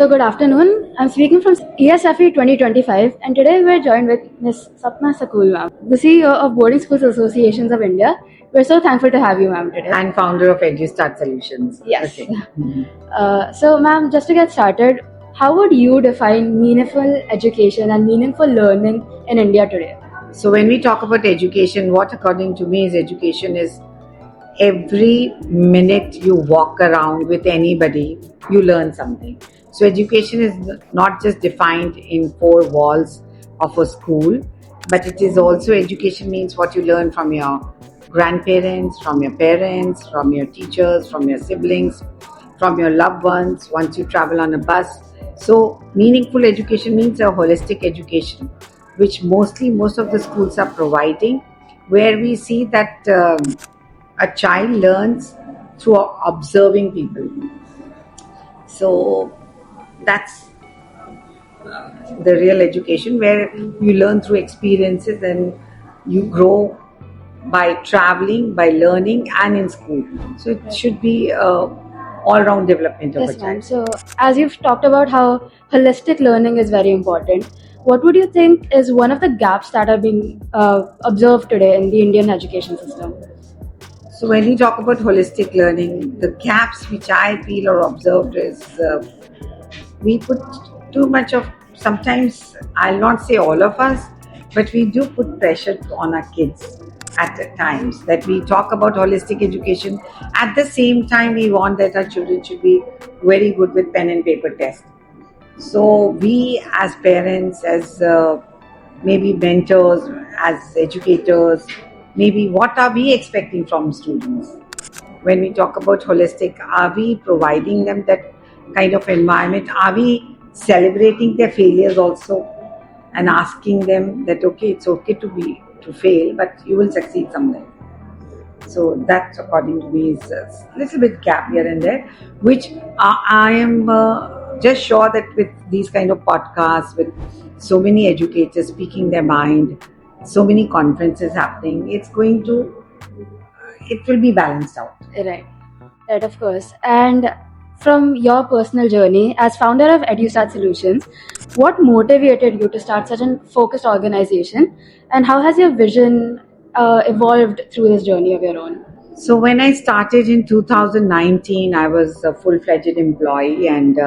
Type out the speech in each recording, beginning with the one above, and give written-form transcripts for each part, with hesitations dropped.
So good afternoon. I'm speaking from ESFE 2025 and today we're joined with Ms. Sapna Sakul ma'am, the CEO of Boarding Schools Associations of India. We're so thankful to have you ma'am today. And founder of EduStart Solutions. Yes. Okay. So ma'am, just to get started, how would you define meaningful education and meaningful learning in India today? So when we talk about education, what according to me is education is every minute you walk around with anybody, you learn something. So education is not just defined in four walls of a school, but it is also education means what you learn from your grandparents, from your parents, from your teachers, from your siblings, from your loved ones, once you travel on a bus. So meaningful education means a holistic education, which most of the schools are providing, where we see that a child learns through observing people. So that's the real education, where you learn through experiences and you grow by traveling, by learning, and in school. So it should be all-round development of a Yes child. ma'am. So as you've talked about how holistic learning is very important, what would you think is one of the gaps that are being observed today in the Indian education system? So when we talk about holistic learning, the gaps which I feel or observed is we put too much of, sometimes I'll not say all of us, but we do put pressure on our kids at times, that we talk about holistic education. At the same time, we want that our children should be very good with pen and paper test. So we as parents, as maybe mentors, as educators, maybe what are we expecting from students? When we talk about holistic, are we providing them that kind of environment? Are we celebrating their failures also and asking them that okay, it's okay to fail, but you will succeed someday? So that, according to me, is a little bit gap here and there, which I am just sure that with these kind of podcasts, with so many educators speaking their mind, so many conferences happening, it will be balanced out. Right, of course. And from your personal journey as founder of EduStart Solutions, what motivated you to start such a focused organization, and how has your vision evolved through this journey of your own? So when I started in 2019, I was a full-fledged employee, and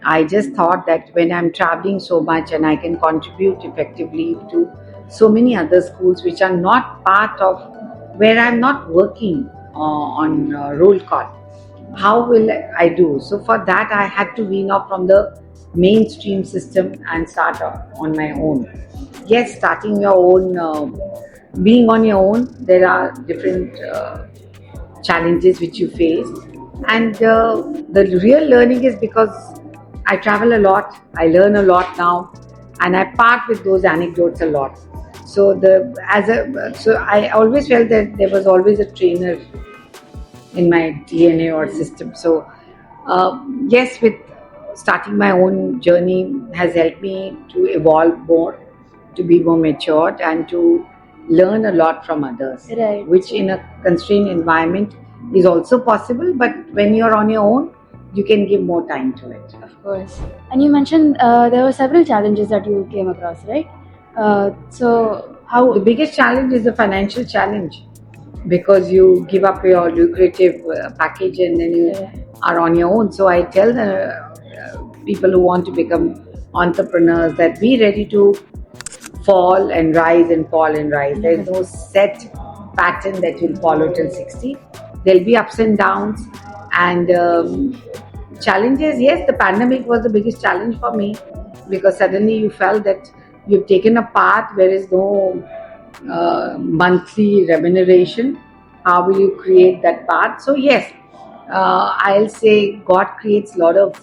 I just thought that when I'm traveling so much and I can contribute effectively to so many other schools which are not part of, where I'm not working on roll call, how will I do? So for that, I had to wean off from the mainstream system and start on my own. Yes, starting your own, being on your own, there are different challenges which you face, and the real learning is because I travel a lot, I learn a lot now, and I part with those anecdotes a lot. So I always felt that there was always a trainer in my DNA or system. So yes, with starting my own journey has helped me to evolve more, to be more matured, and to learn a lot from others, Right. which in a constrained environment is also possible, but when you're on your own, you can give more time to it. Of course. And you mentioned there were several challenges that you came across, right? So how The biggest challenge is the financial challenge, because you give up your lucrative package and then you are on your own. So I tell the people who want to become entrepreneurs that be ready to fall and rise and fall and rise. There is no set pattern that you'll follow till 60. There'll be ups and downs and challenges. Yes, the pandemic was the biggest challenge for me, because suddenly you felt that you've taken a path where is no monthly remuneration. How will you create that path? So yes, I'll say God creates a lot of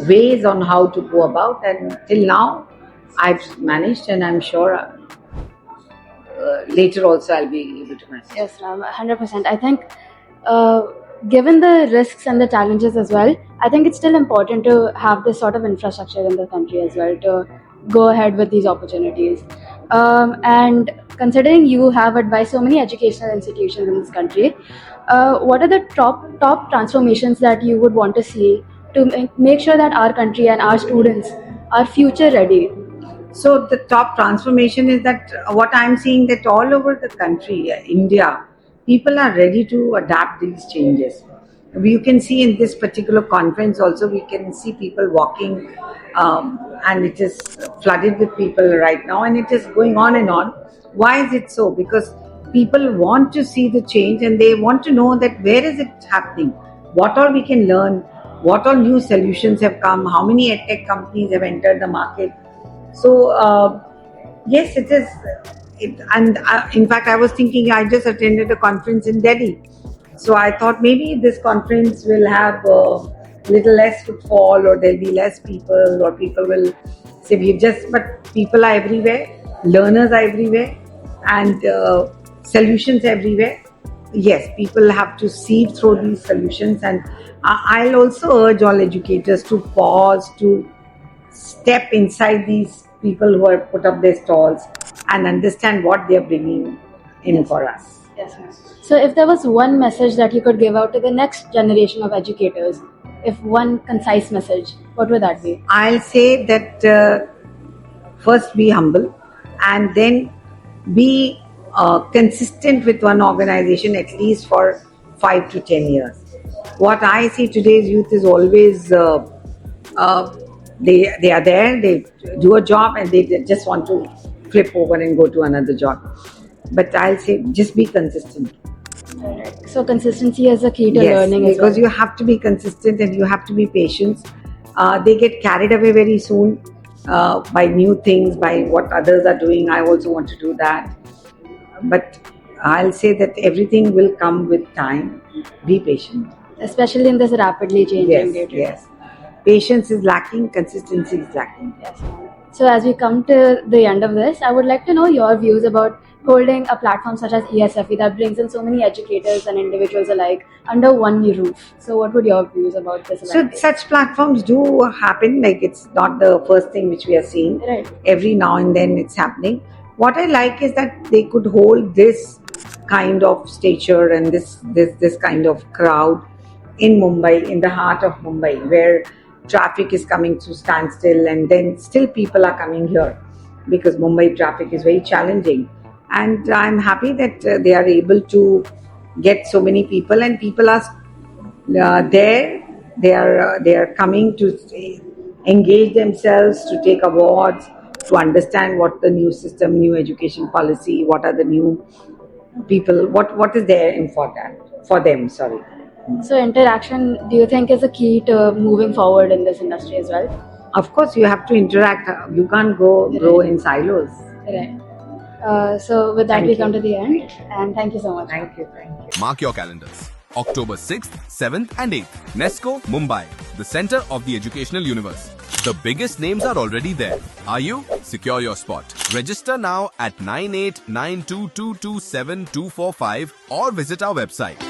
ways on how to go about, and till now I've managed, and I'm sure later also I'll be able to manage. Yes, ma'am, 100%. I think given the risks and the challenges as well, I think it's still important to have this sort of infrastructure in the country as well to go ahead with these opportunities. And considering you have advised so many educational institutions in this country, what are the top transformations that you would want to see to make sure that our country and our students are future ready? So the top transformation is that what I'm seeing that all over the country, India, people are ready to adapt these changes. You can see in this particular conference also, we can see people walking, and it is flooded with people right now, and it is going on and on. Why is it so? Because people want to see the change and they want to know that where is it happening, what all we can learn, what all new solutions have come, how many edtech companies have entered the market. So yes, it is. In fact, I was thinking. I just attended a conference in Delhi, so I thought maybe this conference will have a little less footfall, or there'll be less people, or people will say we just. But people are everywhere, learners are everywhere, and solutions everywhere. Yes, people have to sieve through these solutions, and I'll also urge all educators to pause, to step inside these people who have put up their stalls and understand what they are bringing in for us. Yes, ma'am. So, if there was one message that you could give out to the next generation of educators, if one concise message, what would that be? I'll say that first be humble, and then be consistent with one organization at least for 5 to 10 years. What I see today's youth is always they are there, they do a job, and they just want to flip over and go to another job. But I'll say just be consistent. Alright. So, consistency is a key to Yes, learning as well. because you have to be consistent and you have to be patient. They get carried away very soon by new things, by what others are doing. I also want to do that. But I'll say that everything will come with time. Be patient. Especially in this rapidly changing Yes, day to yes. Patience is lacking, consistency is lacking. Yes. So, as we come to the end of this, I would like to know your views about holding a platform such as ESFE that brings in so many educators and individuals alike under one roof. So, what would your views about this So event be? such platforms do happen. Like, it's not the first thing which we are seeing. Right. Every now and then it's happening. What I like is that they could hold this kind of stature and this kind of crowd in Mumbai, in the heart of Mumbai, where traffic is coming to standstill, and then still people are coming here because Mumbai traffic is very challenging. And I'm happy that they are able to get so many people, and people are there. They are coming to engage themselves, to take awards, to understand what the new system, new education policy, what are the new people, what is there in for them. Sorry. So, interaction, do you think, is a key to moving forward in this industry as well? Of course, you have to interact. You can't grow in silos. Right. So, with that, Thank we you. come to the end, and thank you so much. Thank you. Mark your calendars. October 6th, 7th and 8th. NESCO, Mumbai, the center of the educational universe. The biggest names are already there. Are you? Secure your spot. Register now at 9892227245 or visit our website.